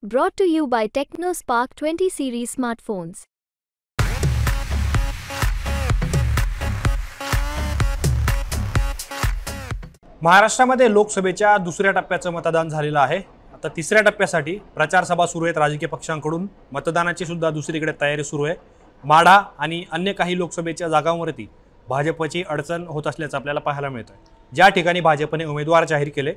Brought to you by TechnoSpark 20 series smartphones. महाराष्ट्रामध्ये लोकसभेच्या दुसऱ्या टप्प्याचं मतदान झालेलं आहे। आता तिसऱ्या टप्प्यासाठी प्रचार सभा सुरू आहेत राजकीय पक्षांकडून। मतदानाची सुद्धा दुसरीकडे तयारी सुरू आहे। माढा आणि अन्य काही लोकसभेच्या जागांवरती भाजपची अडचण होत असल्याचं आपल्याला पाहायला मिळतं। ज्या ठिकाणी भाजपने उमेदवार जाहीर केले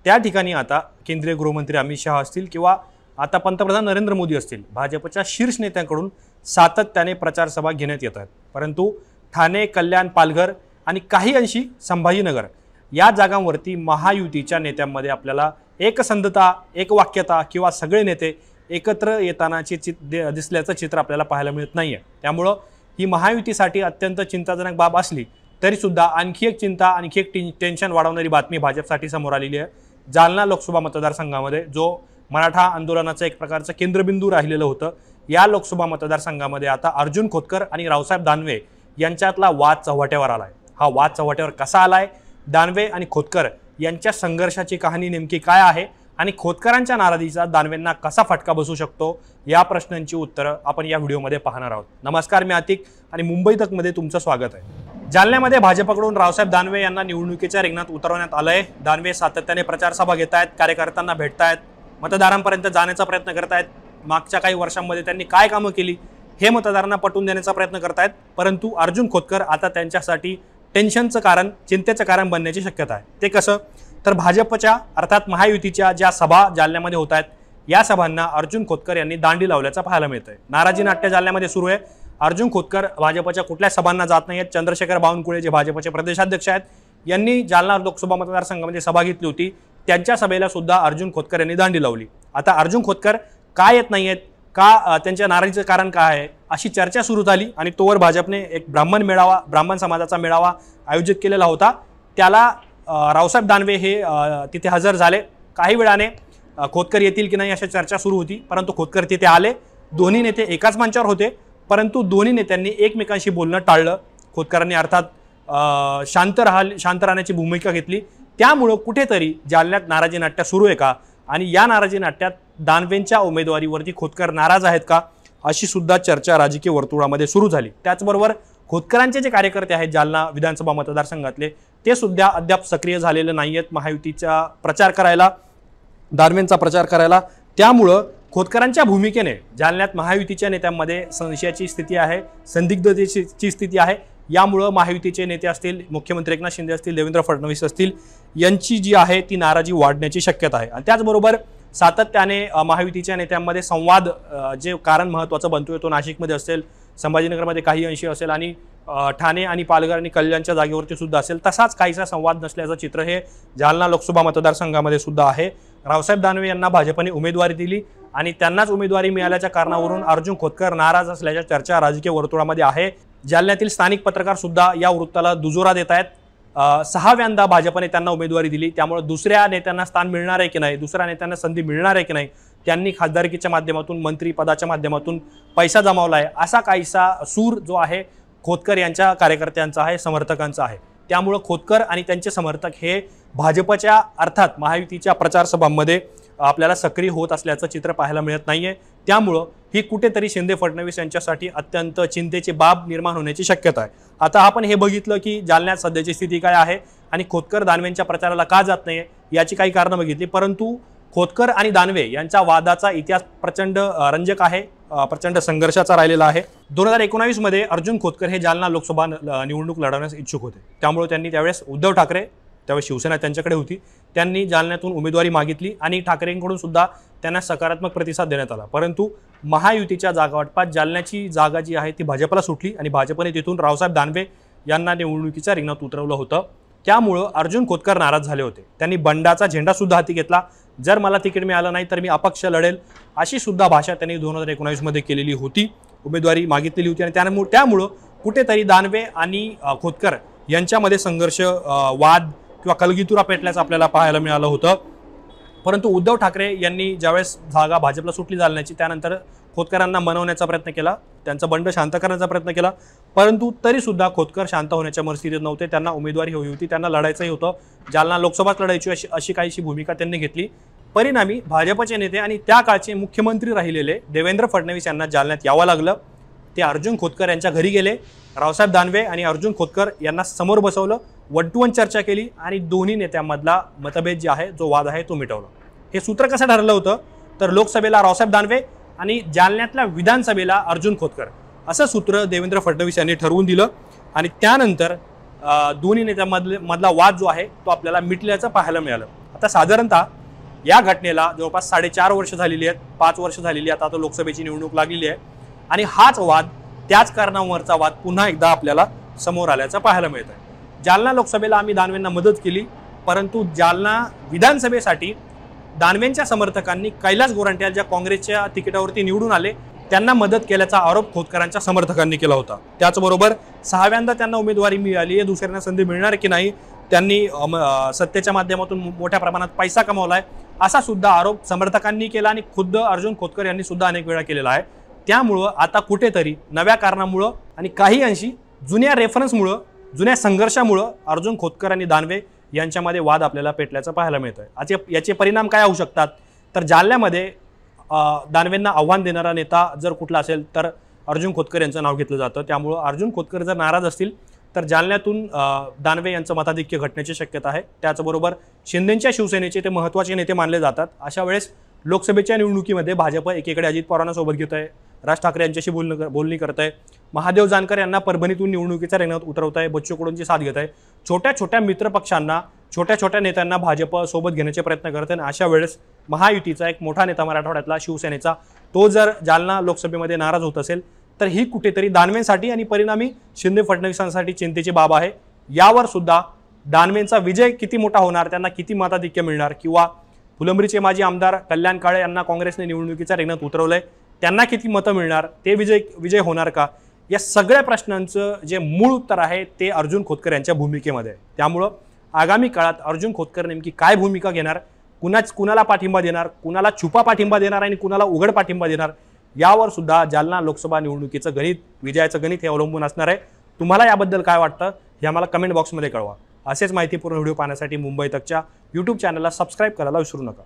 त्या ठिकाणी आता केंद्रीय गृहमंत्री अमित शहा असतील किंवा आता पंतप्रधान नरेंद्र मोदी असतील, भाजपच्या शीर्ष नेत्यांकडून सातत्याने प्रचार सभा घेण्यात येत आहेत। परंतु ठाणे, कल्याण, पालघर आणि काही अंशी संभाजीनगर या जागांवरती महायुतीच्या नेत्यांमध्ये आपल्याला एकसंधता, एकवाक्यता किंवा सगळे नेते एकत्र येतानाचे दिसल्याचं चित्र आपल्याला पाहायला मिळत नाहीये। त्यामुळे ही महायुतीसाठी अत्यंत चिंताजनक बाब असली तरी सुद्धा आणखी एक चिंता, आणखी एक टेन्शन वाढवणारी बातमी भाजपसाठी समोर आलेली आहे। जालना लोकसभा मतदारसंघामध्ये जो मराठा आंदोलनाचं एक प्रकारचं केंद्रबिंदू राहिलेलं होतं, या लोकसभा मतदारसंघामध्ये आता अर्जुन खोतकर आणि रावसाहेब दानवे यांच्यातला वाद चव्हाट्यावर आलाय। हा वाद चव्हाट्यावर कसा आलाय, दानवे आणि खोतकर यांच्या संघर्षाची कहाणी नेमकी काय आहे आणि खोतकरांच्या नाराजीचा दानवेंना कसा फटका बसू शकतो, या प्रश्नांची उत्तरं आपण या व्हिडिओमध्ये पाहणार आहोत। नमस्कार, मी आतिक आणि मुंबई तकमध्ये तुमचं स्वागत आहे। जालन्यामध्ये भाजपकडून रावसाहेब दानवे यांना निवडणुकीच्या रिंगणात उतरवण्यात आलंय। दानवे सातत्याने प्रचार सभा घेत आहेत, कार्यकर्त्यांना भेटतायत, मतदारांपर्यंत जाण्याचा प्रयत्न करतायत। मागच्या काही वर्षांमध्ये त्यांनी काय कामं केली हे मतदारांना पटवून देण्याचा प्रयत्न करतायत। परंतु अर्जुन खोतकर आता त्यांच्यासाठी टेन्शनचं कारण, चिंतेचं कारण बनण्याची शक्यता आहे। ते कसं तर भाजपच्या अर्थात महायुतीच्या ज्या सभा जालन्यामध्ये होत आहेत या सभांना अर्जुन खोतकर यांनी दांडी लावल्याचं पाहायला मिळतंय। नाराजी नाट्य जालन्यामध्ये सुरू आहे। अर्जुन खोतकर भाजपच्या कुठल्या सभांना जात नाहीत। चंद्रशेखर बावनकुळे जे भाजपचे प्रदेशाध्यक्ष आहेत यांनी जालना लोकसभा मतदारसंघामध्ये सभा घेतली होती, त्यांच्या सभेला सुद्धा अर्जुन खोतकर यांनी दांडी लावली। आता अर्जुन खोतकर का येत नाहीयेत, का त्यांच्या नाराजीचं कारण काय आहे अशी चर्चा सुरू झाली आणि तोवर भाजपने एक ब्राह्मण समाजाचा मेळावा आयोजित केलेला होता। त्याला रावसाहेब दानवे हे तिथे हजर झाले। काही वेळाने खोतकर येतील की नाही अशा चर्चा सुरू होती, परंतु खोतकर तिथे आले। दोन्ही नेते एकाच मंचावर होते, परंतु दोन्ही नेत्यांनी एकमेकांशी बोलणं टाळलं। खोतकरांनी अर्थात शांत राहण्याची भूमिका घेतली। त्यामुळे कुठेतरी जालन्यात नाराजी नाट्य सुरू आहे का आणि या नाराजी नाट्यात दानवेंच्या उमेदवारीवरती खोतकर नाराज आहेत का अशी सुद्धा चर्चा राजकीय वर्तुळामध्ये सुरू झाली। त्याचबरोबर खोतकरांचे जे कार्यकर्ते आहेत जालना विधानसभा मतदारसंघातले ते सुद्धा अद्याप सक्रिय झालेले नाहीयेत महायुतीचा प्रचार करायला, दानवेंचा प्रचार करायला। त्यामुळे खोतकरांच्या भूमिकेने जालन्यात महायुतीच्या नेत्यांमध्ये संशयाची स्थिती आहे, संदिग्धतेची स्थिती आहे। यामुळे महायुतीचे नेते असतील, मुख्यमंत्री एकनाथ शिंदे असतील, देवेंद्र फडणवीस असतील, यांची जी आहे ती नाराजी वाढण्याची शक्यता आहे। आणि त्याचबरोबर सातत्याने महायुतीच्या नेत्यांमध्ये संवाद जे कारण महत्त्वाचं बनतोय तो नाशिकमध्ये असेल, संभाजीनगरमध्ये काही अंशी असेल आणि ठाणे आणि पालघर आणि कल्याणच्या जागेवरती सुद्धा असेल, तसाच काहीसा संवाद नसल्याचं चित्र हे जालना लोकसभा मतदारसंघामध्ये सुद्धा आहे। रावसाहेब दानवे यांना भाजपने उमेदवारी दिली आणि त्यांनाच उमेदवारी मिळाल्याच्या कारणावरून अर्जुन खोतकर नाराज असल्याच्या चर्चा राजकीय वर्तुळामध्ये आहे। जालन्यातील स्थानिक पत्रकार सुद्धा या वृत्ताला दुजोरा देत आहेत। 6व्यांदा भाजपने त्यांना उमेदवारी दिली, त्यामुळे दुसऱ्या नेत्यांना स्थान मिळणार आहे की नाही, दुसऱ्या नेत्यांना संधी मिळणार आहे की नाही, त्यांनी खासदारकीच्या माध्यमातून, मंत्रीपदाच्या माध्यमातून पैसा जमावला आहे असा काहीसा सूर जो आहे खोतकर यांच्या कार्यकर्त्यांचा आहे, समर्थकांचा आहे। त्यामुळे खोतकर आणि त्यांचे समर्थक हे भाजपच्या अर्थात महायुतीच्या प्रचार सभांमध्ये आपल्याला सक्रिय होत असल्याचं चित्र पाहायला मिळत नाहीये। त्यामुळं ही कुठेतरी शिंदे फडणवीस यांच्यासाठी अत्यंत चिंतेची बाब निर्माण होण्याची शक्यता आहे। आता आपण हे बघितलं की जालन्यात सध्याची स्थिती काय आहे आणि खोतकर दानवेंच्या प्रचाराला का जात नाहीये याची काही कारणं बघितली, परंतु खोतकर आणि दानवे यांच्या वादाचा इतिहास प्रचंड रंजक आहे, प्रचंड संघर्षाचा राहिलेला आहे। 2019 मध्ये अर्जुन खोतकर हे जालना लोकसभा निवडणूक लढवण्यास इच्छुक होते, त्यामुळे त्यांनी त्यावेळेस उद्धव ठाकरे, त्यावेळेस शिवसेना त्यांच्याकडे होती, त्यांनी जालन्यातून उमेदवारी मागितली आणि ठाकरेंकडून सुद्धा त्यांना सकारात्मक प्रतिसाद देण्यात आला। परंतु महायुतीच्या जागावाटपात जालन्याची जागा जी आहे ती भाजपला सुटली आणि भाजपने तिथून रावसाहेब दानवे यांना निवडणुकीच्या रिंगणात उतरवलं होतं। त्यामुळं अर्जुन खोतकर नाराज झाले होते। त्यांनी बंडाचा झेंडा सुद्धा हाती घेतला, जर मला तिकीट मिळालं नाही तर मी अपक्ष लढेल अशी सुद्धा भाषा त्यांनी 2019 मध्ये केलेली होती, उमेदवारी मागितलेली होती। आणि त्यामुळं कुठेतरी दानवे आणि खोतकर यांच्यामध्ये संघर्ष, वाद किंवा कलगीतुरा पेटल्याचं आपल्याला पाहायला मिळालं होतं। परंतु उद्धव ठाकरे यांनी ज्यावेळेस जागा भाजपला सुटली जालन्याची त्यानंतर खोतकरांना मनवण्याचा प्रयत्न केला, त्यांचा बंड शांत करण्याचा प्रयत्न केला, परंतु तरी सुद्धा खोतकर शांत होण्याच्या मनस्थितीत नव्हते। त्यांना उमेदवारी हवी होती, त्यांना लढायचंही होतं, जालना लोकसभाच लढायची अशी काहीशी भूमिका त्यांनी घेतली। परिणामी भाजपचे नेते आणि त्या काळचे मुख्यमंत्री राहिलेले देवेंद्र फडणवीस यांना जालन्यात यावं लागलं. ते अर्जुन खोतकर यांच्या घरी गेले. रावसाहेब दानवे आणि अर्जुन खोतकर यांना समोर बसवलं, 1 to 1 चर्चा केली आणि दोन्ही नेत्यांमधला मतभेद जे आहे, जो वाद आहे, तो मिटवला. हे सूत्र कसं ठरलं होतं तर लोकसभेला रावसाहेब दानवे आणि जालन्यातल्या विधानसभेला अर्जुन खोतकर असं सूत्र देवेंद्र फडणवीस यांनी ठरवून दिलं आणि त्यानंतर दोन्ही नेत्यांमधला वाद जो आहे तो आपल्याला मिटल्याचं पाहायला मिळालं. आता साधारणतः या घटनेला जवळपास 4.5 वर्ष झालेली आहेत, 5 वर्ष झालेली आहेत. आता लोकसभेची निवडणूक लागलेली आहे आणि हाच वाद, त्याच कारणावरचा वाद पुन्हा एकदा आपल्याला समोर आल्याचं पाहायला मिळत आहे. जालना लोकसभेला आम्ही दानवेंना मदत केली, परंतु जालना विधानसभेसाठी दानवेंच्या समर्थकांनी कैलास गोरंट्याल ज्या काँग्रेसच्या तिकिटावरती निवडून आले त्यांना मदत केल्याचा आरोप खोतकरांच्या समर्थकांनी केला होता. त्याचबरोबर 6व्यांदा त्यांना उमेदवारी मिळाली आहे, दुसऱ्यांना संधी मिळणार की नाही, त्यांनी सत्तेच्या माध्यमातून मोठ्या प्रमाणात पैसा कमावलाय असा सुद्धा आरोप समर्थकांनी केला आणि खुद्द अर्जुन खोतकर यांनी सुद्धा अनेक वेळा केलेला आहे. त्यामुळं आता कुठेतरी नव्या कारणामुळं आणि काही अंशी जुन्या रेफरन्समुळं, जुन्या संघर्षामुळं अर्जुन खोतकर आणि दानवे यांच्यामध्ये वाद आपल्याला पेटल्याचं पाहायला मिळतंय. याचे परिणाम काय होऊ शकतात तर जालन्यामध्ये दानवेंना आव्हान देणारा नेता जर कुठला असेल तर अर्जुन खोतकर यांचं नाव घेतलं जातं. त्यामुळं अर्जुन खोतकर जर नाराज असतील तर जालन्यातून दानवे यांचं मताधिक्य घटण्याची शक्यता आहे. त्याचबरोबर शिंदेच्या शिवसेनेचे ते महत्त्वाचे नेते मानले जातात. अशा वेळेस लोकसभेच्या निवडणुकीमध्ये भाजप एकीकडे अजित पवारांना सोबत घेत आहे, राज ठाकरे यांच्याशी बोलणी करत आहे, महादेव जानकर यांना परभणीतून निवडणुकीच्या रिंगणात उतरवत आहे, बच्चू कडूंची साथ घेत आहे, छोट्या छोट्या मित्रपक्षांना, छोट्या छोट्या नेत्यांना भाजप सोबत घेण्याचे प्रयत्न करत आहे. अशा वेळेस महायुतीचा एक मोठा नेता मराठवाड्यातला शिवसेनेचा, तो जर जालना लोकसभेमध्ये नाराज होत असेल तर ही कुठेतरी दानवेंसाठी आणि परिणामी शिंदे फडणवीसांसाठी चिंतेची बाब आहे. यावर सुद्धा दानवेंचा विजय किती मोठा होणार, त्यांना किती मताधिक्य मिळणार, किंवा फुलंब्रीचे माजी आमदार कल्याण काळे यांना काँग्रेसने निवडणुकीच्या रिंगणात उतरवलंय, त्यांना किती मतं मिळणार, ते विजय होणार का, या सगळ्या प्रश्नांचं जे मूळ उत्तर आहे ते अर्जुन खोतकर यांच्या भूमिकेमध्ये आहे. त्यामुळं आगामी काळात अर्जुन खोतकर नेमकी काय भूमिका घेणार, कुणाला पाठिंबा देणार, कुणाला छुपा पाठिंबा देणार आणि कुणाला उघड पाठिंबा देणार, यावर सुद्धा जालना लोकसभा निवडणुकीचं गणित, विजयाचं गणित हे अवलंबून असणार आहे. तुम्हाला याबद्दल काय वाटतं हे आम्हाला कमेंट बॉक्समध्ये कळवा. असेच माहितीपूर्ण व्हिडिओ पाहण्यासाठी मुंबई तकच्या यूट्यूब चॅनलला सबस्क्राईब करायला विसरू नका.